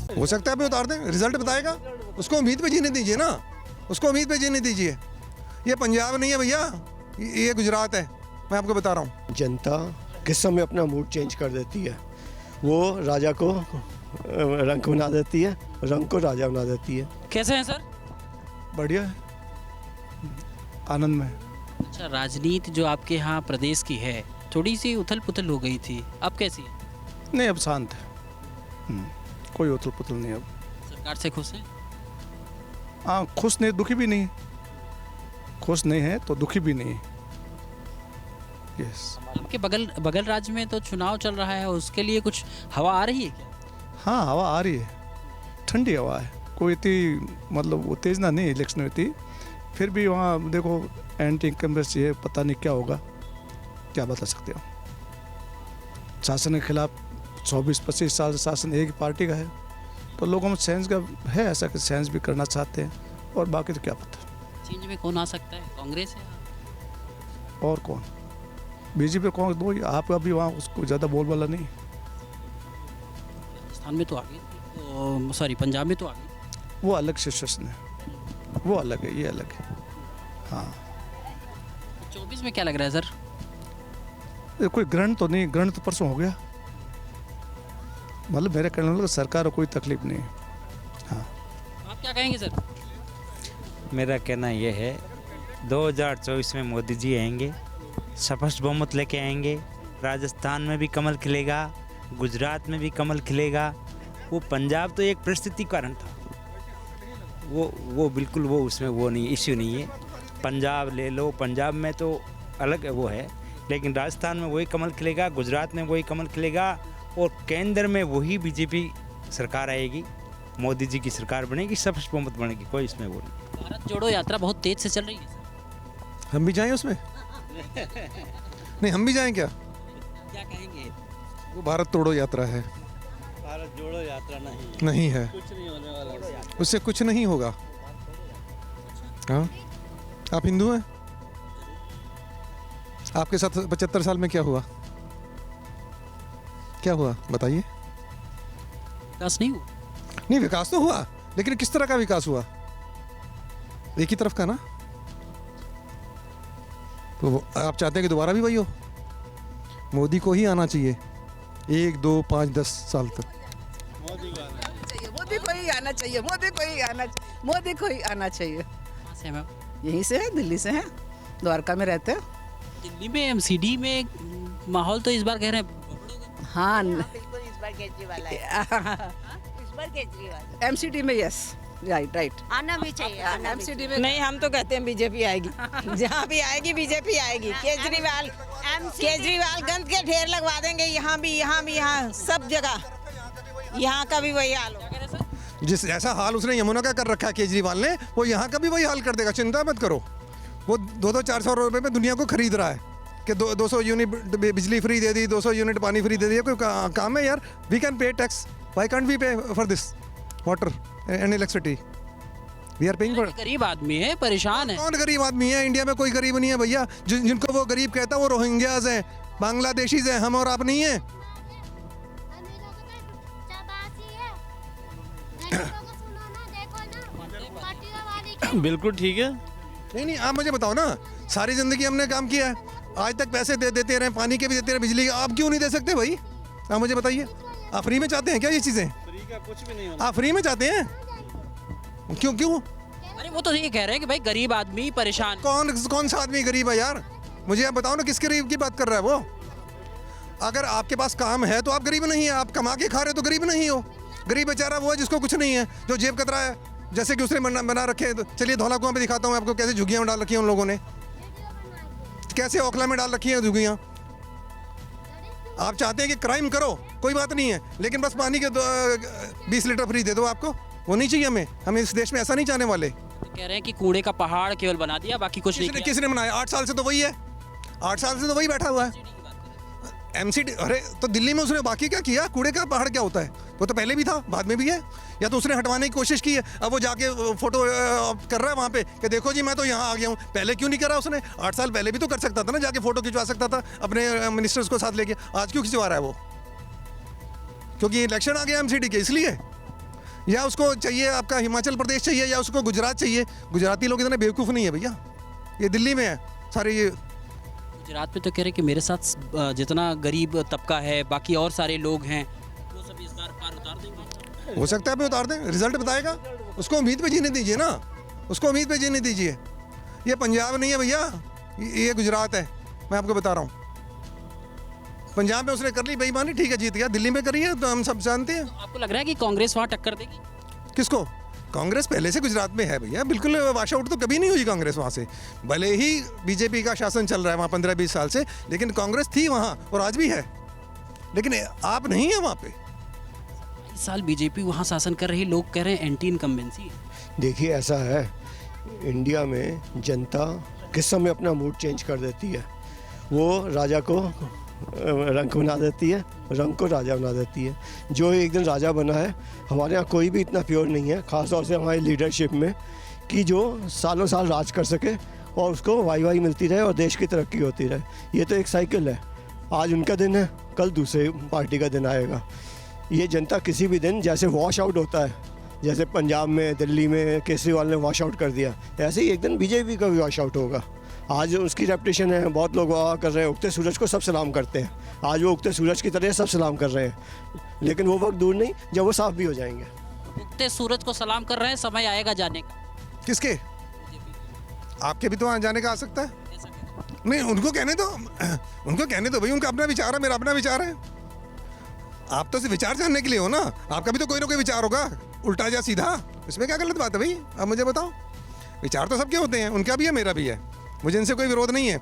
हो सकता है अभी उतार दें, रिजल्ट बताएगा। उसको उम्मीद पे जीने दीजिए ना, उसको उम्मीद पे जीने दीजिए। ये पंजाब नहीं है भैया, ये गुजरात है, मैं आपको बता रहा हूँ। जनता किस समय अपना मूड चेंज कर देती है, वो राजा को रंग बना देती है, रंग को राजा बना देती है। कैसे हैं सर? बढ़िया है, आनंद में। अच्छा, राजनीति जो आपके यहाँ प्रदेश की है, थोड़ी सी उथल पुथल हो गई थी, अब कैसी है? नहीं, अब शांत है। कोई उथल पुथल नहीं अब। सरकार से खुश हैं? हाँ, खुश नहीं, दुखी भी नहीं। खुश नहीं है तो दुखी भी नहीं। यस। आपके बगल राज्य में तो चुनाव चल रहा है, उसके लिए कुछ हवा आ रही है क्या? हाँ, हवा आ रही है, ठंडी हवा है, कोई इतनी मतलब वो तेज ना नहीं इलेक्शन में थी, फिर भी वहाँ देखो एंटी इनकम्बेंसी है, पता नहीं क्या होगा, क्या बता सकते हो। शासन के खिलाफ 24-25 साल से शासन एक ही पार्टी का है, तो लोगों में सेंस का है ऐसा कि सेंस भी करना चाहते हैं, और बाकी तो क्या पता। चेंज में कौन आ सकता है, कांग्रेस है? और कौन, बीजेपी कौन, दो ही। आप अभी वहाँ उसको ज़्यादा बोलबाला नहीं। राजस्थान में तो आ गई, सॉरी पंजाब में तो आ गई। वो अलग सिचुएशन है, वो अलग है, ये अलग है। हाँ, 24 में क्या लग रहा है सर? ये कोई ग्रहण तो नहीं, ग्रहण तो परसों हो गया, मतलब मेरे कहने वाला सरकार को कोई तकलीफ नहीं है। हाँ, आप क्या कहेंगे सर? मेरा कहना यह है 2024 में मोदी जी आएंगे, स्पष्ट बहुमत लेके आएंगे। राजस्थान में भी कमल खिलेगा, गुजरात में भी कमल खिलेगा। वो पंजाब तो एक परिस्थिति कारण था, वो बिल्कुल वो उसमें वो नहीं, इश्यू नहीं है। पंजाब ले लो, पंजाब में तो अलग वो है, लेकिन राजस्थान में वही कमल खिलेगा, गुजरात में वही कमल खिलेगा, और केंद्र में वही बीजेपी सरकार आएगी, मोदी जी की सरकार बनेगी, स्पष्ट बहुमत बनेगी, कोई इसमें वो नहीं। भारत जोड़ो यात्रा बहुत तेज से चल रही है सर, हम भी जाएं उसमें? नहीं, हम भी जाएं क्या? क्या कहेंगे? वो भारत तोड़ो यात्रा है, भारत जोड़ो यात्रा नहीं है, कुछ नहीं होने वाला। उससे कुछ नहीं होगा। हाँ, आप हिंदू हैं? आपके साथ 75 साल में क्या हुआ? क्या हुआ बताइए? विकास नहीं हुआ? नहीं, विकास तो हुआ, लेकिन किस तरह का विकास हुआ? एक ही तरफ का ना। तो आप चाहते हैं कि दोबारा भी वही हो? मोदी को ही आना चाहिए 1, 2, 5, 10 साल तक। मोदी को ही आना चाहिए, मोदी को ही आना चाहिए। कहाँ से हैं मैम? यहीं से है, दिल्ली से है, द्वारका में रहते हैं। दिल्ली में एमसीडी में माहौल तो इस बार कह रहे हैं हाँ, बिल्कुल इस बार केजरीवाल आएगा। इस बार केजरीवाल एमसीडी में, यस, राइट। आना भी चाहिए, आना भी एमसीडी में नहीं, हम तो कहते हैं बीजेपी आएगी। जहाँ भी आएगी बीजेपी आएगी। केजरीवाल गंद के ढेर लगवा देंगे, यहाँ भी यहाँ सब जगह। यहाँ का भी वही हाल हो। जिस ऐसा हाल उसने यमुना का कर रखा है केजरीवाल ने, वो यहाँ का भी वही हाल कर देगा, चिंता मत करो। वो 200-400 रुपये में दुनिया को खरीद रहा है कि 200 यूनिट बिजली फ्री दे दी, 200 यूनिट पानी फ्री दे दिया। कोई काम है यार? We can pay tax, why can't we pay for this water and electricity? We are paying for. गरीब आदमी है, परेशान है। कौन गरीब आदमी है? इंडिया में कोई गरीब नहीं है भैया। जिनको वो गरीब कहता है वो रोहिंग्याज हैं, बांग्लादेशीज हैं, हम और आप नहीं हैं। बिल्कुल ठीक है। नहीं, आप मुझे बताओ ना, सारी जिंदगी हमने काम किया है, आज तक पैसे देते रहे, पानी के भी देते रहे, बिजली के, आप क्यों नहीं दे सकते भाई? आप मुझे बताइए, आप फ्री में चाहते हैं क्या ये चीज़ें? फ्री का कुछ भी नहीं आप फ्री में चाहते हैं? क्यों? अरे वो तो ये कह रहे हैं कि भाई गरीब आदमी परेशान। कौन सा आदमी गरीब है यार? मुझे आप बताओ ना, किस गरीब की बात कर रहा है वो? अगर आपके पास काम है तो आप गरीब नहीं है, आप कमा के खा रहे हो तो गरीब नहीं हो। गरीब बेचारा वो है जिसको कुछ नहीं है, जो जेब कतरा है, जैसे कि उसने बना रखे। तो चलिए धौला कुआं पे दिखाता हूँ आपको, कैसे झुग्गियाँ डाल रखी हैं उन लोगों ने, कैसे ओखला में डाल रखी हैं झुग्गियाँ। आप चाहते हैं कि क्राइम करो, कोई बात नहीं है, लेकिन बस पानी के 20 लीटर फ्री दे दो आपको, वो नहीं चाहिए हमें इस देश में ऐसा नहीं चाहने वाले। कह रहे हैं कि कूड़े का पहाड़ केवल बना दिया, बाकी कुछ नहीं किया। किसने बनाया? 8 साल से तो वही है, 8 साल से तो वही बैठा हुआ है एमसीडी। अरे तो दिल्ली में उसने बाकी क्या किया? कूड़े का पहाड़ क्या होता है? वो तो पहले भी था, बाद में भी है, या तो उसने हटवाने की कोशिश की है, अब वो जाके फोटो कर रहा है वहाँ पे कि देखो जी मैं तो यहाँ आ गया हूँ। पहले क्यों नहीं करा उसने? 8 साल पहले भी तो कर सकता था ना, जाके फोटो खिंचवा सकता था अपने मिनिस्टर्स को साथ लेके। आज क्यों खिंचवा रहा है वो? क्योंकि इलेक्शन आ गया एमसीडी के, इसलिए। या उसको चाहिए आपका हिमाचल प्रदेश चाहिए या उसको गुजरात चाहिए। गुजराती लोग इतने बेवकूफ़ नहीं है भैया, ये दिल्ली में है सारे। ये गुजरात में तो कह रहे कि मेरे साथ जितना गरीब तबका है, बाकी और सारे लोग हैं, वो सब इस बार पार उतार देंगे। हो सकता है पे उतार दें, रिजल्ट बताएगा। उसको उम्मीद पे जीने दीजिए ना, उसको उम्मीद पे जीने दीजिए। ये पंजाब नहीं है भैया, ये गुजरात है, मैं आपको बता रहा हूँ। पंजाब में उसने कर ली बेईमानी, ठीक है जीत गया। दिल्ली में करी है तो हम सब जानते हैं। आपको लग रहा है कि कांग्रेस वहाँ टक्कर देगी? किसको? कांग्रेस पहले से गुजरात में है भैया, बिल्कुल वॉश आउट तो कभी नहीं हुई कांग्रेस वहाँ से। भले ही बीजेपी का शासन चल रहा है वहाँ 15-20 साल से, लेकिन कांग्रेस थी वहाँ और आज भी है, लेकिन आप नहीं है वहाँ पे। इस साल बीजेपी वहाँ शासन कर रही, लोग कह रहे हैं एंटी इनकम्बेंसी है। देखिए ऐसा है, इंडिया में जनता किस समय अपना मूड चेंज कर देती है। वो राजा को रंक बना देती है, रंग को राजा बना देती है। जो एक दिन राजा बना है, हमारे यहाँ कोई भी इतना प्योर नहीं है, ख़ास तौर से हमारी लीडरशिप में, कि जो सालों साल राज कर सके और उसको वाई मिलती रहे और देश की तरक्की होती रहे। ये तो एक साइकिल है, आज उनका दिन है, कल दूसरे पार्टी का दिन आएगा। ये जनता किसी भी दिन जैसे वॉश आउट होता है, जैसे पंजाब में, दिल्ली में केजरीवाल ने वॉश आउट कर दिया, ऐसे ही एक दिन बीजेपी का भी वॉश आउट होगा। आज उसकी रेपुटेशन है, बहुत लोग वाह कर रहे हैं, उगते सूरज को सब सलाम करते हैं, आज वो उगते सूरज की तरह सब सलाम कर रहे हैं, लेकिन वो वक्त दूर नहीं जब वो साफ भी हो जाएंगे। उगते सूरज को सलाम कर रहे हैं, समय आएगा जाने का। किसके? आपके भी तो वहाँ जाने का आ सकता है। नहीं, उनको कहने दो, उनको कहने दो भाई, उनका अपना विचार है, मेरा अपना विचार है। आप तो सिर्फ विचार जानने के लिए हो ना, आपका भी तो कोई ना कोई विचार होगा, उल्टा या सीधा। इसमें क्या गलत बात है भाई? आप मुझे बताओ, विचार तो सबके होते हैं, उनका भी है, मेरा भी है, मुझे इनसे कोई विरोध नहीं है।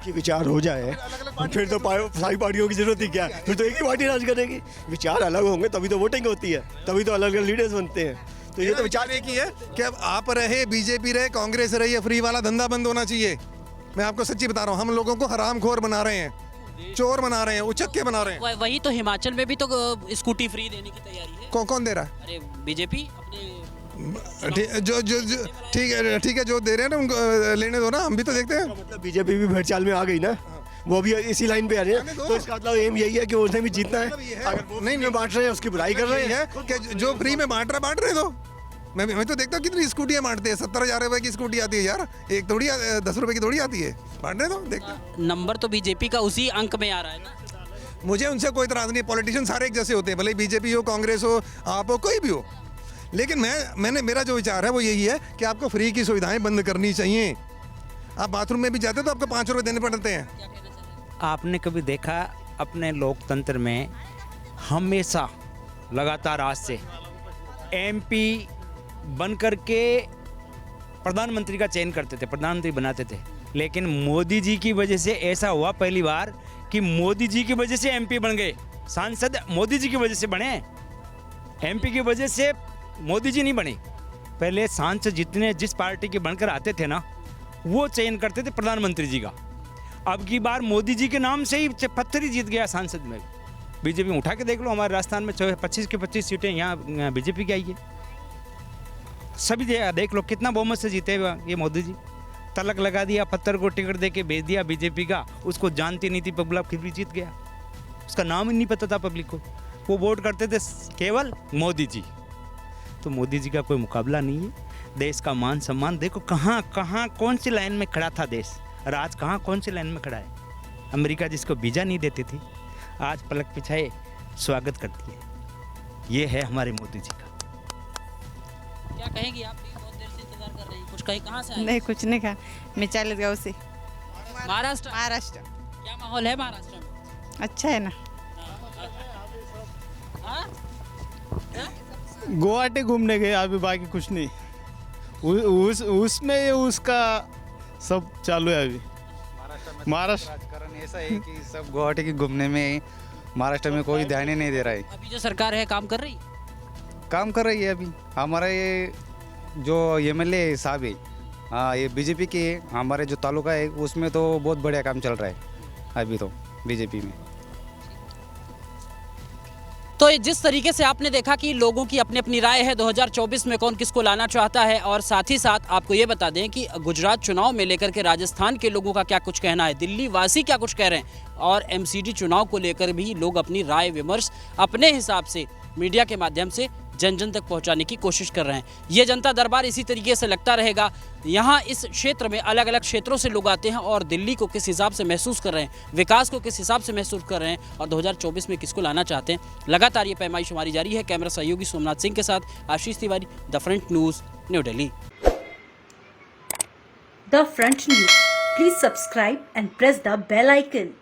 कि विचार हो जाए फिर तो सारी पार्टियों की जरूरत ही क्या है, फिर तो एक ही पार्टी राज करेगी। विचार अलग होंगे तभी तो वोटिंग होती है, तभी तो अलग अलग लीडर्स बनते हैं। तो ये तो विचार एक ही है कि अब आप रहे, बीजेपी रहे, कांग्रेस रही, ये फ्री वाला धंधा बंद होना चाहिए। मैं आपको सच्ची बता रहा हूँ, हम लोगों को हरामखोर बना रहे हैं, चोर बना रहे हैं, उचक्के बना रहे हैं। वही तो हिमाचल में भी तो स्कूटी फ्री देने की तैयारी है। कौन दे रहा है? अरे बीजेपी अपने जो ठीक है, जो दे रहे हैं ना उनको लेने दो ना, हम भी तो देखते हैं। मतलब बीजेपी भी भेड़चाल में आ गई ना, वो भी इसी लाइन पे आ रही है, तो इसका मतलब एम यही है कि उन्हें भी जीतना है। अगर वो नहीं बांट रहे हैं, उसकी बुराई कर रहे हैं कि जो फ्री में बांट रहे दो। मैं तो देखता हूँ कितनी स्कूटियाँ बांटते हैं, 70,000 रुपए की स्कूटी आती है यार, एक थोड़ी 10 रुपए की थोड़ी आती है, बांटने दो, देखते। नंबर तो बीजेपी का उसी अंक में आ रहा है ना। मुझे उनसे कोई इतराज नहीं, पॉलिटिशियन सारे एक जैसे होते हैं, भले बीजेपी हो, कांग्रेस हो, आप हो, कोई भी हो। लेकिन मेरा जो विचार है वो यही है कि आपको फ्री की सुविधाएं बंद करनी चाहिए। आप बाथरूम में भी जाते तो आपको 5 रुपए देने पड़ते हैं। आपने कभी देखा अपने लोकतंत्र में हमेशा लगातार आज से एमपी बन करके प्रधानमंत्री का चयन करते थे, प्रधानमंत्री बनाते थे, लेकिन मोदी जी की वजह से ऐसा हुआ पहली बार कि मोदी जी की वजह से एमपी बन गए। सांसद मोदी जी की वजह से बने, एमपी की वजह से मोदी जी नहीं बने। पहले सांसद जितने जिस पार्टी के बनकर आते थे ना, वो चयन करते थे प्रधानमंत्री जी का। अब की बार मोदी जी के नाम से ही पत्थर ही जीत गया सांसद में। बीजेपी में उठा के देख लो, हमारे राजस्थान में 25 की 25 सीटें यहाँ बीजेपी की आई है। सभी देख लो कितना बहुमत से जीते ये मोदी जी। तलक लगा दिया, पत्थर को टिकट दे के भेज दिया बीजेपी का, उसको जानती नहीं थी पब्लिक, फिर भी जीत गया। उसका नाम ही नहीं पता था पब्लिक को, वो वोट करते थे केवल मोदी जी। तो मोदी जी का कोई मुकाबला नहीं है। देश का मान सम्मान देखो कहाँ कहाँ कौन सी लाइन में खड़ा था देश, और आज कहाँ कौन सी लाइन में खड़ा है। अमेरिका जिसको वीज़ा नहीं देती थी, आज पलक पिछाए स्वागत करती है। ये है हमारे मोदी जी का। क्या कहेंगी आप? भी बहुत देर से इंतजार कर रही हैं, कुछ कहीं कहाँ से आए? नहीं कुछ नहीं कहा, मैं चालीसगांव से। महाराष्ट्र। महाराष्ट्र क्या माहौल है महाराष्ट्र में? अच्छा है ना। हाँ? गुवाहाटी घूमने गए अभी, बाकी कुछ नहीं। उसमें उसका सब चालू है अभी। महाराष्ट्र राजकारण ऐसा है कि सब गुवाहाटी के घूमने में, महाराष्ट्र में कोई ध्यान ही नहीं दे रहा है। अभी जो सरकार है काम कर रही? काम कर रही है अभी। हमारा ये जो एमएलए साहब है, हाँ ये बीजेपी के, हमारे जो तालुका है उसमें तो बहुत बढ़िया काम चल रहा है अभी तो बीजेपी में। तो जिस तरीके से आपने देखा कि लोगों की अपनी अपनी राय है 2024 में कौन किसको लाना चाहता है, और साथ ही साथ आपको ये बता दें कि गुजरात चुनाव में लेकर के राजस्थान के लोगों का क्या कुछ कहना है, दिल्ली वासी क्या कुछ कह रहे हैं, और एमसीडी चुनाव को लेकर भी लोग अपनी राय विमर्श अपने हिसाब से मीडिया के माध्यम से जन जन तक पहुंचाने की कोशिश कर रहे हैं। ये जनता दरबार इसी तरीके से लगता रहेगा। यहाँ इस क्षेत्र में अलग अलग क्षेत्रों से लोग आते हैं और दिल्ली को किस हिसाब से महसूस कर रहे हैं, विकास को किस हिसाब से महसूस कर रहे हैं और 2024 में किसको लाना चाहते हैं। लगातार ये पैमाइश हमारी जारी है। कैमरा सहयोगी सोमनाथ सिंह के साथ Ashish Tiwari, the Front News, New Delhi. The Front News. Please subscribe and press the bell icon.